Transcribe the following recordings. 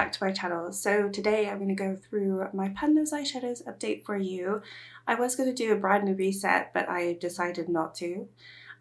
back to my channel. So today I'm going to go through my Pan Those Eyeshadows update for you. I was going to do a brand new reset, but I decided not to.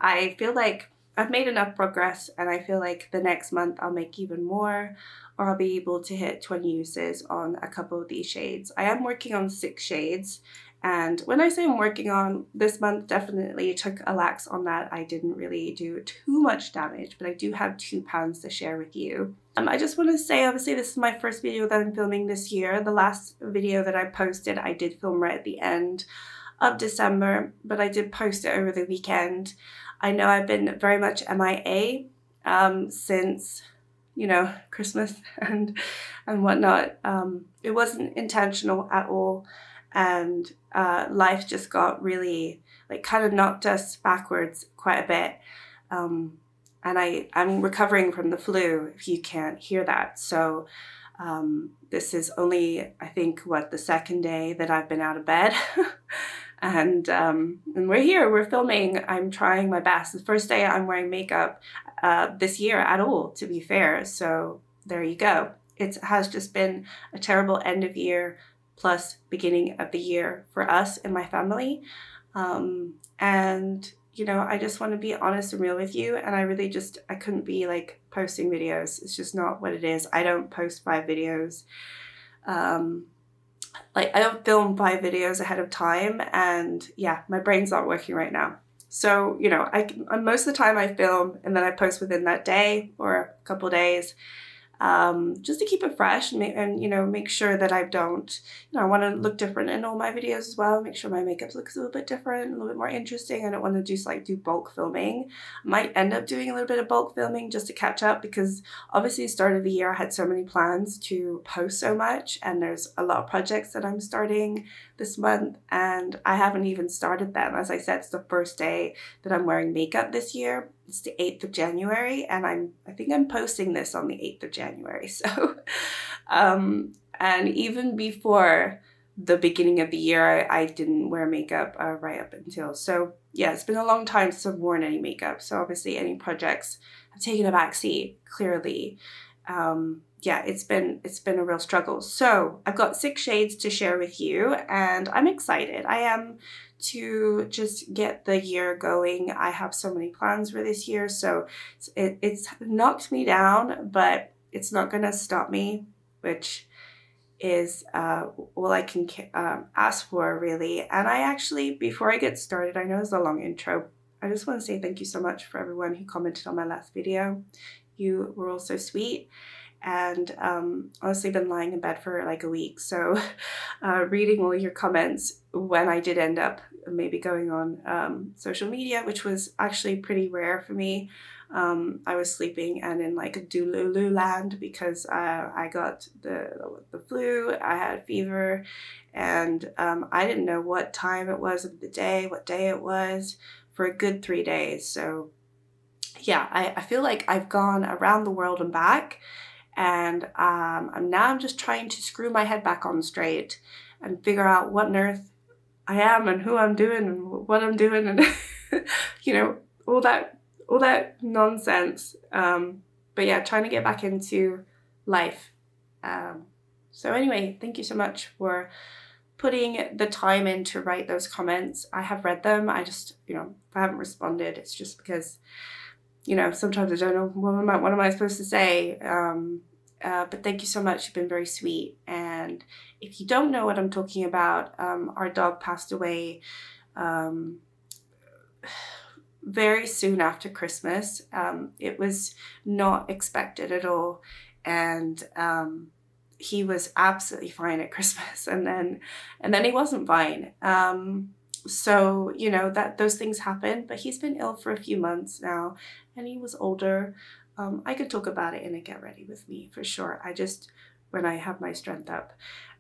I feel like I've made enough progress, and I feel like the next month I'll make even more, or I'll be able to hit 20 uses on a couple of these shades. I am working on 6 shades, and when I say I'm working on, this month definitely took a lax on that. I didn't really do too much damage, but I do have 2 pans to share with you. I just want to say, obviously this is my first video that I'm filming this year. The last video that I posted, I did film right at the end of December, but I did post it over the weekend. I know I've been very much MIA since, you know, Christmas and whatnot. It wasn't intentional at all, and life just got really, like, kind of knocked us backwards quite a bit. And I'm recovering from the flu, if you can't hear that. So this is only, I think, what, the 2nd day that I've been out of bed. And we're here, we're filming. I'm trying my best. The first day I'm wearing makeup this year at all, to be fair. So there you go. It has just been a terrible end of year plus beginning of the year for us and my family. And you know, I just want to be honest and real with you, and I couldn't be like posting videos. It's just not what it is. I don't post 5 videos. Like, I don't film 5 videos ahead of time, and yeah, my brain's not working right now. So, you know, most of the time I film and then I post within that day or a couple days, just to keep it fresh and you know, make sure that I don't, you know, I want to look different in all my videos as well. Make sure my makeup looks a little bit different, a little bit more interesting. I don't want to just like do bulk filming. I might end up doing a little bit of bulk filming just to catch up, because obviously the start of the year I had so many plans to post so much, and there's a lot of projects that I'm starting this month and I haven't even started them. As I said, it's the first day that I'm wearing makeup this year. It's the 8th of January, and I think I'm posting this on the 8th of January. So, and even before the beginning of the year, I didn't wear makeup right up until. So yeah, it's been a long time since I've worn any makeup. So obviously any projects have taken a backseat, clearly. Yeah, it's been a real struggle. So I've got 6 shades to share with you, and I'm excited. I am, to just get the year going. I have so many plans for this year, so it's knocked me down, but it's not gonna stop me, which is all I can ask for, really. And I actually, before I get started, I know it's a long intro, I just want to say thank you so much for everyone who commented on my last video. You were all so sweet. And honestly been lying in bed for like a week, so reading all your comments when I did end up maybe going on social media, which was actually pretty rare for me. I was sleeping and in like a doolulu land, because I got the flu, I had fever, and I didn't know what time it was of the day, what day it was, for a good 3 days. So yeah, I feel like I've gone around the world and back. And I'm just trying to screw my head back on straight and figure out what on earth I am and who I'm doing and what I'm doing, and you know, all that nonsense. But yeah, trying to get back into life. So anyway, thank you so much for putting the time in to write those comments. I have read them. I just, you know, if I haven't responded, it's just because, you know, sometimes I don't know what am I supposed to say. But thank you so much. You've been very sweet. And if you don't know what I'm talking about, our dog passed away very soon after Christmas. It was not expected at all. And he was absolutely fine at Christmas, and then he wasn't fine. So, you know, that those things happen, but he's been ill for a few months now, and he was older. I could talk about it in a Get Ready With Me for sure. I just, when I have my strength up,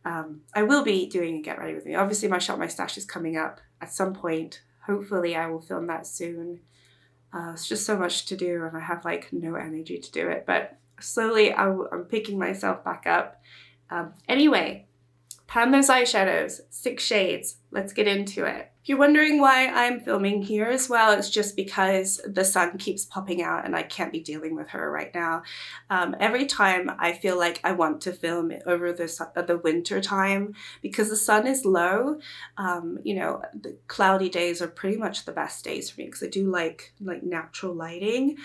I will be doing a Get Ready With Me. Obviously my Shop My Stash is coming up at some point. Hopefully I will film that soon. It's just so much to do, and I have like no energy to do it, but slowly I'm picking myself back up. Anyway, Pan Those Eyeshadows, 6 shades. Let's get into it. If you're wondering why I'm filming here as well, it's just because the sun keeps popping out and I can't be dealing with her right now. Every time I feel like I want to film over the winter time, because the sun is low, you know, the cloudy days are pretty much the best days for me because I do like natural lighting.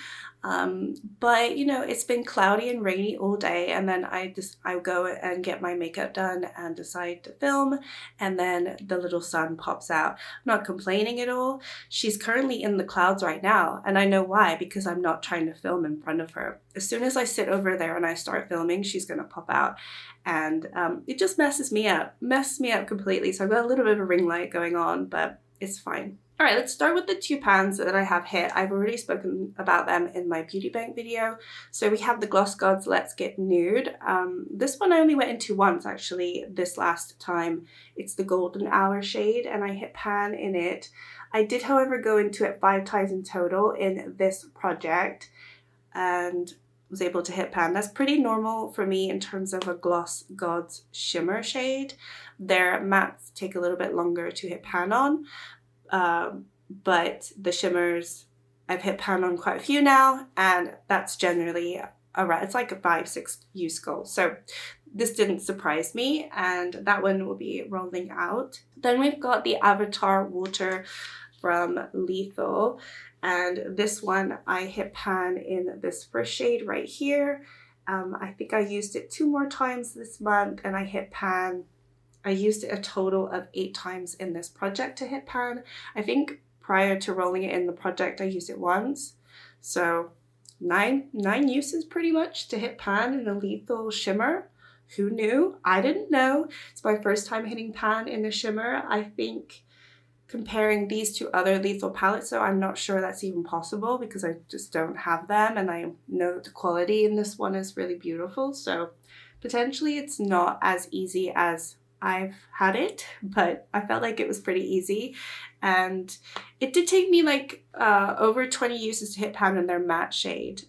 But you know, it's been cloudy and rainy all day, and then I go and get my makeup done and decide to film, and then the little sun pops out. I'm not complaining at all. She's currently in the clouds right now, and I know why, because I'm not trying to film in front of her. As soon as I sit over there and I start filming, she's gonna pop out, and it just messes me up completely. So I've got a little bit of a ring light going on, but it's fine. All right, let's start with the two pans that I have hit. I've already spoken about them in my beauty bank video. So we have the Gloss Gods Let's Get Nude. This one I only went into once actually this last time. It's the Golden Hour shade and I hit pan in it. I did, however, go into it 5 times in total in this project and was able to hit pan. That's pretty normal for me in terms of a Gloss Gods shimmer shade. Their mattes take a little bit longer to hit pan on. But the shimmers, I've hit pan on quite a few now, and that's generally around, it's like a 5-6 use goal. So this didn't surprise me, and that one will be rolling out. Then we've got the Avatar Water from Lethal, and this one I hit pan in this first shade right here. I think I used it 2 more times this month, and I hit pan. I used it a total of 8 times in this project to hit pan. I think prior to rolling it in the project, I used it once. So nine uses pretty much to hit pan in a Lethal shimmer. Who knew? I didn't know. It's my first time hitting pan in a shimmer. I think comparing these to other Lethal palettes, so I'm not sure that's even possible because I just don't have them, and I know that the quality in this one is really beautiful. So potentially it's not as easy as I've had it, but I felt like it was pretty easy, and it did take me like over 20 uses to hit pan in their matte shade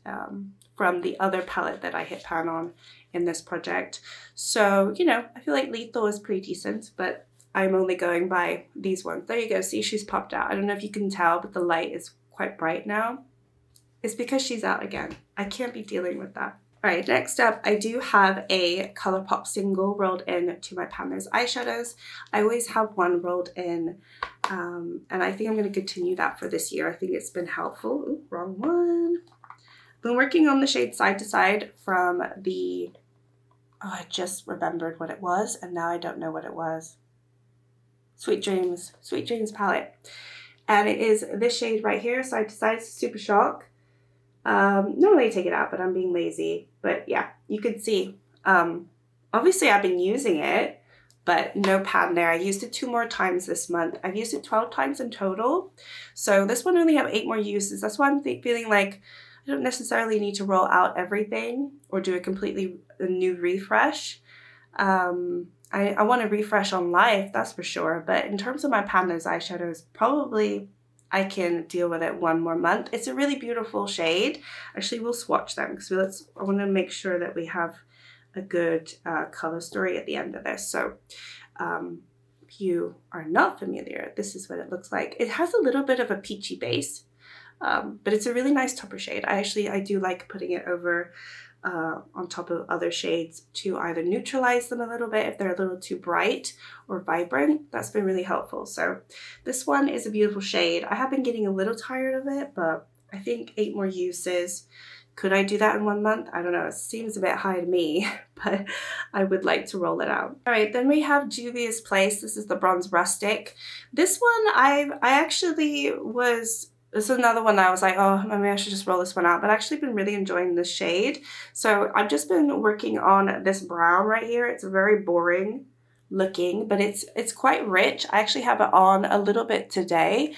from the other palette that I hit pan on in this project. So, you know, I feel like Lethal is pretty decent, but I'm only going by these ones. There you go, see, she's popped out. I don't know if you can tell, but the light is quite bright now. It's because she's out again. I can't be dealing with that. All right, next up, I do have a Colourpop single rolled in to my THOSE eyeshadows. I always have one rolled in, and I think I'm going to continue that for this year. I think it's been helpful. Ooh, wrong one. Been working on the shade Side to Side from the, oh, I just remembered what it was, and now I don't know what it was. Sweet Dreams palette. And it is this shade right here, Side to Side, Super Shock. Normally I take it out, but I'm being lazy. But yeah, you could see, obviously I've been using it, but no pan there. I used it 2 more times this month. I've used it 12 times in total. So this one only have 8 more uses. That's why I'm feeling like I don't necessarily need to roll out everything or do a completely new refresh. I want to refresh on life, that's for sure. But in terms of my THOSE eyeshadows, probably I can deal with it 1 more month. It's a really beautiful shade. Actually, we'll swatch them because I want to make sure that we have a good color story at the end of this. So if you are not familiar, this is what it looks like. It has a little bit of a peachy base, but it's a really nice topper shade. I do like putting it over on top of other shades to either neutralize them a little bit if they're a little too bright or vibrant. That's been really helpful. So this one is a beautiful shade. I have been getting a little tired of it, but I think 8 more uses. Could I do that in 1 month? I don't know. It seems a bit high to me, but I would like to roll it out. All right, then we have Juvia's Place. This is the Bronze Rustic. This one I actually was, this is another one that I was like, oh, maybe I should just roll this one out, but I've actually been really enjoying this shade. So I've just been working on this brown right here. It's very boring looking, but it's quite rich. I actually have it on a little bit today.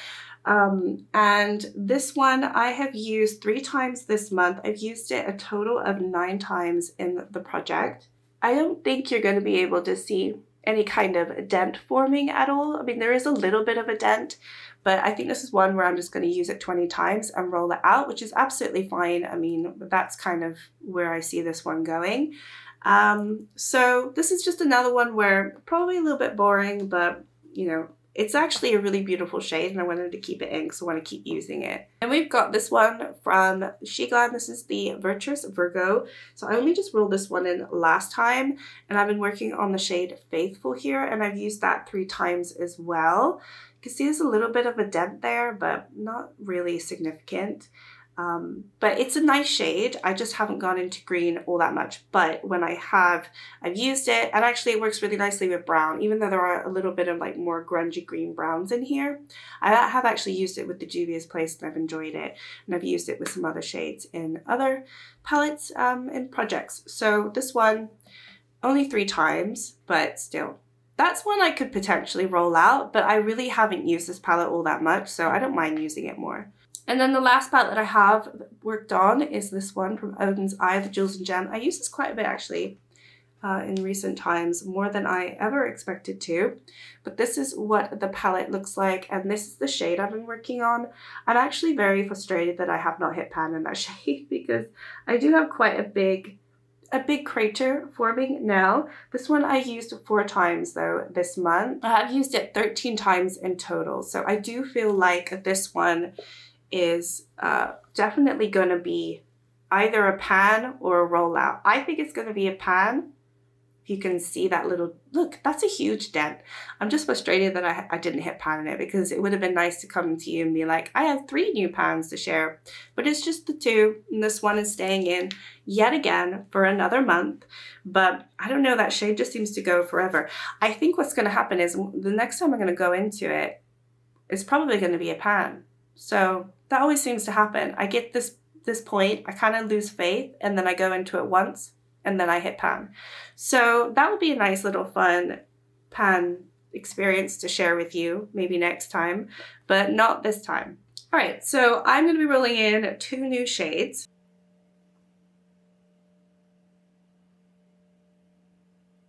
And this one I have used 3 times this month. I've used it a total of 9 times in the project. I don't think you're going to be able to see any kind of dent forming at all. I mean, there is a little bit of a dent, but I think this is one where I'm just going to use it 20 times and roll it out, which is absolutely fine. I mean, that's kind of where I see this one going. So this is just another one where probably a little bit boring, but you know, it's actually a really beautiful shade, and I wanted to keep it in because I want to keep using it. And we've got this one from SheGlam. This is the Virtuous Virgo. So I only just rolled this one in last time, and I've been working on the shade Faithful here, and I've used that 3 times as well. You can see there's a little bit of a dent there, but not really significant. But it's a nice shade. I just haven't gone into green all that much, but when I have, I've used it, and actually it works really nicely with brown, even though there are a little bit of like more grungy green browns in here. I have actually used it with the Juvia's Place, and I've enjoyed it, and I've used it with some other shades in other palettes and projects. So this one, only 3 times, but still. That's one I could potentially roll out, but I really haven't used this palette all that much, so I don't mind using it more. And then the last palette that I have worked on is this one from Odin's Eye, the Jewels and Gem. I use this quite a bit actually in recent times, more than I ever expected to. But this is what the palette looks like, and this is the shade I've been working on. I'm actually very frustrated that I have not hit pan in that shade because I do have quite a big crater forming now. This one I used 4 times though this month. I've used it 13 times in total. So I do feel like this one is definitely going to be either a pan or a rollout. I think it's going to be a pan. If you can see that little, look, that's a huge dent. I'm just frustrated that I didn't hit pan in it, because it would have been nice to come to you and be like, I have 3 new pans to share, but it's just the 2, and this one is staying in yet again for another month. But I don't know, that shade just seems to go forever. I think what's going to happen is the next time I'm going to go into it, it's probably going to be a pan. So that always seems to happen. I get this point, I kind of lose faith, and then I go into it once, and then I hit pan. So that would be a nice little fun pan experience to share with you, maybe next time, but not this time. All right, so I'm going to be rolling in 2 new shades.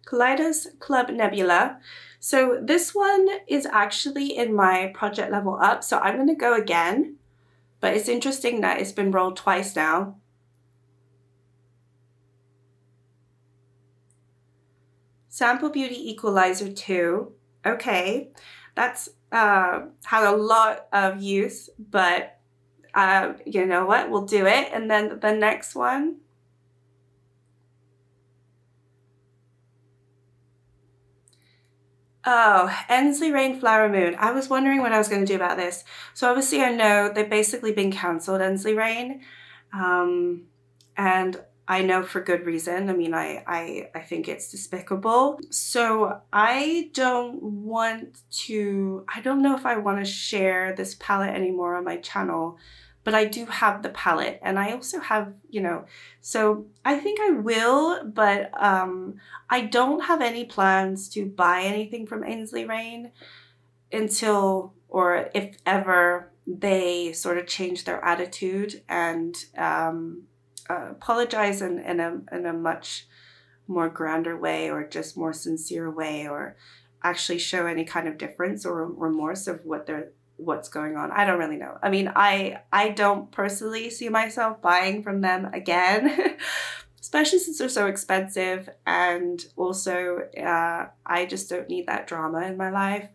Kaleidos Club Nebula. So this one is actually in my project level up, so I'm going to go again, but it's interesting that it's been rolled twice now. Sample Beauty Equalizer 2. Okay, that's had a lot of use, but you know what, we'll do it. And then the next one, oh, Ensley Rain Flower Moon. I was wondering what I was going to do about this. So obviously I know they've basically been cancelled, Ensley Rain, and I know for good reason. I mean, I think it's despicable. So I don't know if I want to share this palette anymore on my channel, but I do have the palette, and I also have, you know, so I think I will, but I don't have any plans to buy anything from Ensley Rain until, or if ever, they sort of change their attitude and apologize in a much more grander way, or just more sincere way, or actually show any kind of difference or remorse of what's going on. I don't really know. I mean, I don't personally see myself buying from them again, especially since they're so expensive, and also I just don't need that drama in my life.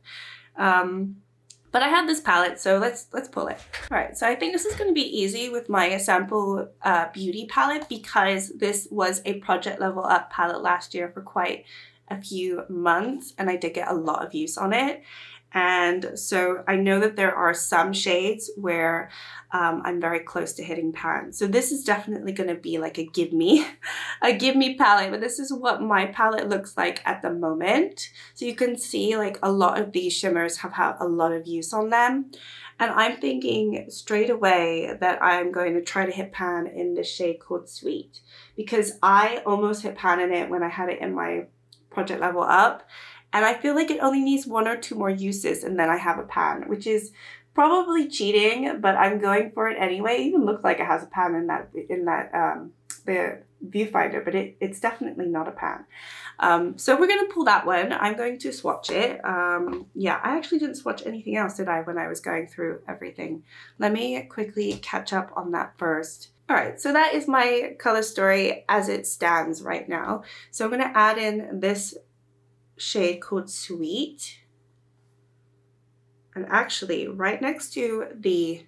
But I have this palette, so let's pull it. All right, so I think this is going to be easy with my Sample Beauty palette, because this was a project level up palette last year for quite a few months, and I did get a lot of use on it. And so I know that there are some shades where I'm very close to hitting pan. So this is definitely going to be like a give me palette, but this is what my palette looks like at the moment. So you can see like a lot of these shimmers have had a lot of use on them. And I'm thinking straight away that I'm going to try to hit pan in this shade called Sweet, because I almost hit pan in it when I had it in my project level up. And I feel like it only needs 1 or 2 more uses, and then I have a pan, which is probably cheating, but I'm going for it anyway. It even looks like it has a pan in that the viewfinder, but it's definitely not a pan. So we're going to pull that one. I'm going to swatch it. Yeah, I actually didn't swatch anything else, did I, when I was going through everything? Let me quickly catch up on that first. All right, so that is my color story as it stands right now. So I'm going to add in this shade called Sweet. And actually, right next to the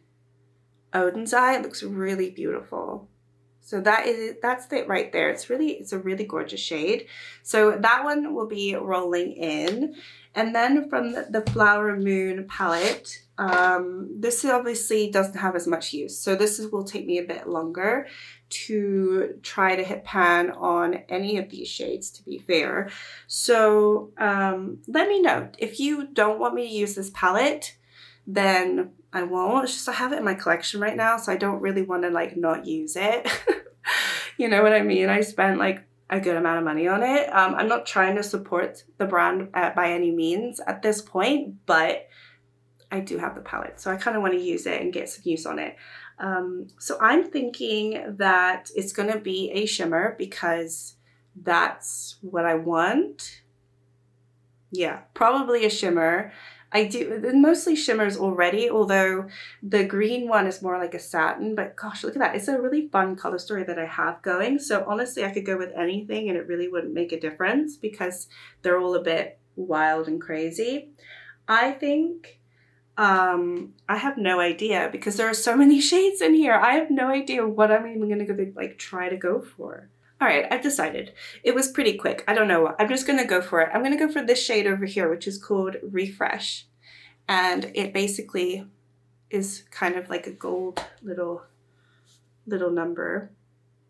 Odin's eye, it looks really beautiful. So that's it right there. It's a really gorgeous shade. So that one will be rolling in. And then from the Flower Moon palette, this obviously doesn't have as much use. So will take me a bit longer to try to hit pan on any of these shades, to be fair. So let me know. If you don't want me to use this palette, then I won't. It's just I have it in my collection right now, so I don't really want to like not use it. You know what I mean? I spent like a good amount of money on it. I'm not trying to support the brand by any means at this point, but I do have the palette, so I kind of want to use it and get some use on it. So I'm thinking that it's going to be a shimmer because that's what I want. Yeah, probably a shimmer. I do mostly shimmers already, although the green one is more like a satin, but gosh, look at that. It's a really fun color story that I have going. So honestly, I could go with anything and it really wouldn't make a difference because they're all a bit wild and crazy. I think, I have no idea because there are so many shades in here. I have no idea what I'm even gonna go like try to go for. All right, I've decided. It was pretty quick. I don't know what. I'm just going to go for it. I'm going to go for this shade over here, which is called Refresh. And it basically is kind of like a gold little number.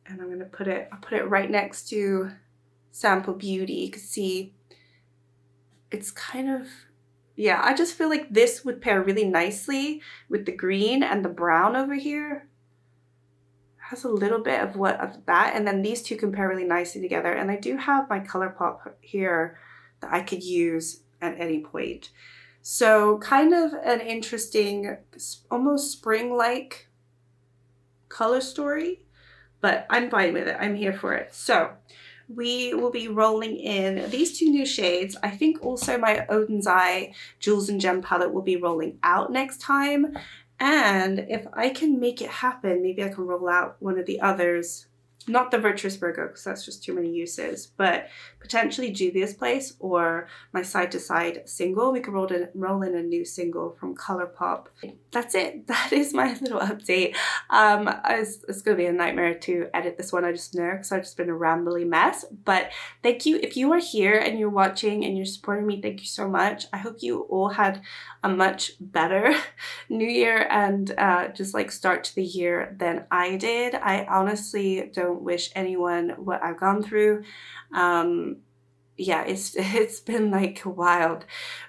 And I'm going to I'll put it right next to Sample Beauty. You can see it's kind of, yeah, I just feel like this would pair really nicely with the green and the brown over here. Has a little bit of that, and then these two compare really nicely together. And I do have my Colourpop here that I could use at any point. So kind of an interesting, almost spring-like color story, but I'm fine with it. I'm here for it. So we will be rolling in these two new shades. I think also my Odin's Eye Jewels and Gem palette will be rolling out next time. And if I can make it happen, maybe I can roll out one of the others. Not the Virtuous Virgo, because that's just too many uses, but potentially Juvia's Place or my Side to Side single. We could roll in a new single from Colourpop. That's it. That is my little update. It's going to be a nightmare to edit this one, I just know, because I've just been a rambly mess. But thank you. If you are here and you're watching and you're supporting me, thank you so much. I hope you all had a much better New Year and just like start to the year than I did. I honestly don't wish anyone what I've gone through. Yeah, it's been like wild.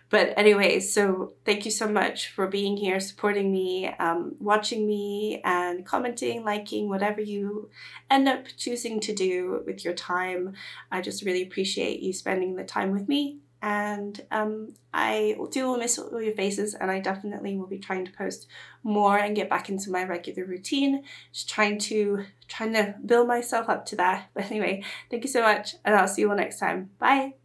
But anyway, so thank you so much for being here, supporting me, watching me, and commenting, liking, whatever you end up choosing to do with your time. I just really appreciate you spending the time with me. And I do miss all your faces, and I definitely will be trying to post more and get back into my regular routine. Just trying to build myself up to that. But anyway, thank you so much, and I'll see you all next time. Bye.